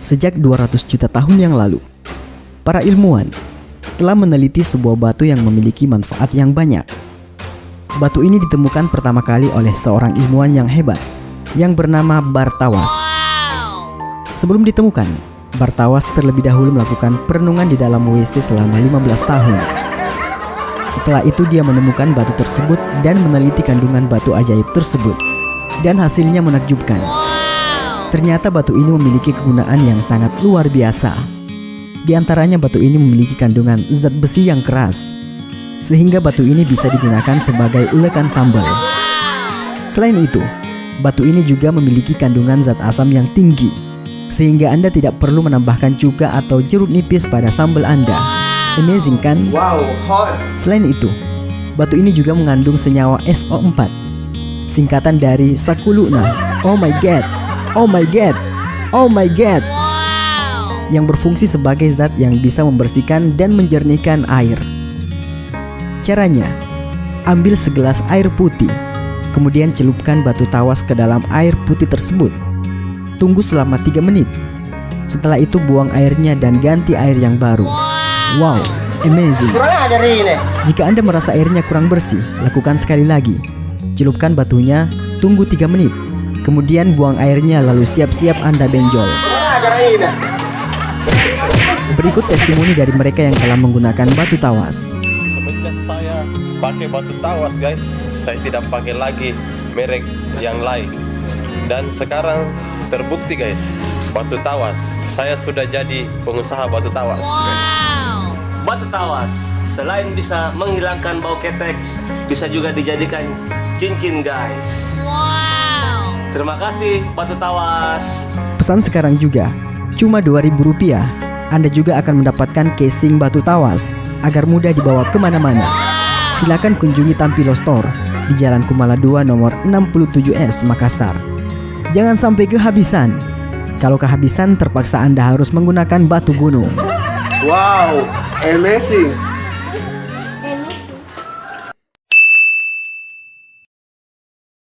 sejak 200 juta tahun yang lalu. Para ilmuwan telah meneliti sebuah batu yang memiliki manfaat yang banyak. Batu ini ditemukan pertama kali oleh seorang ilmuwan yang hebat yang bernama Bartawas. Sebelum ditemukan, Bartawas terlebih dahulu melakukan perenungan di dalam WC selama 15 tahun. Setelah itu dia menemukan batu tersebut dan meneliti kandungan batu ajaib tersebut. Dan hasilnya menakjubkan. Ternyata batu ini memiliki kegunaan yang sangat luar biasa. Di antaranya batu ini memiliki kandungan zat besi yang keras, sehingga batu ini bisa digunakan sebagai ulekan sambal. Selain itu, batu ini juga memiliki kandungan zat asam yang tinggi, sehingga Anda tidak perlu menambahkan cuka atau jeruk nipis pada sambal Anda. Amazing kan? Wow, hot. Selain itu, batu ini juga mengandung senyawa SO4, singkatan dari sakuluna. Oh my god, oh my god, oh my god, yang berfungsi sebagai zat yang bisa membersihkan dan menjernihkan air. Caranya, ambil segelas air putih, kemudian celupkan batu tawas ke dalam air putih tersebut. Tunggu selama 3 menit. Setelah itu buang airnya dan ganti air yang baru. Wow, amazing. Kurang ajar ini. Jika Anda merasa airnya kurang bersih, lakukan sekali lagi. Celupkan batunya, tunggu 3 menit. Kemudian buang airnya lalu siap-siap Anda benjol. Kurang ajar ini. Berikut testimoni dari mereka yang telah menggunakan batu tawas. Semenjak saya pakai batu tawas guys, saya tidak pakai lagi merek yang lain. Dan sekarang terbukti guys, batu tawas, saya sudah jadi pengusaha batu tawas guys. Batu tawas selain bisa menghilangkan bau ketek, bisa juga dijadikan cincin guys. Terima kasih batu tawas. Pesan sekarang juga, cuma Rp2.000. Anda juga akan mendapatkan casing batu tawas agar mudah dibawa kemana-mana. Silakan kunjungi Tampilo Store di Jalan Kumala 2 nomor 67S Makassar. Jangan sampai kehabisan. Kalau kehabisan, terpaksa Anda harus menggunakan batu gunung. Wow, amazing.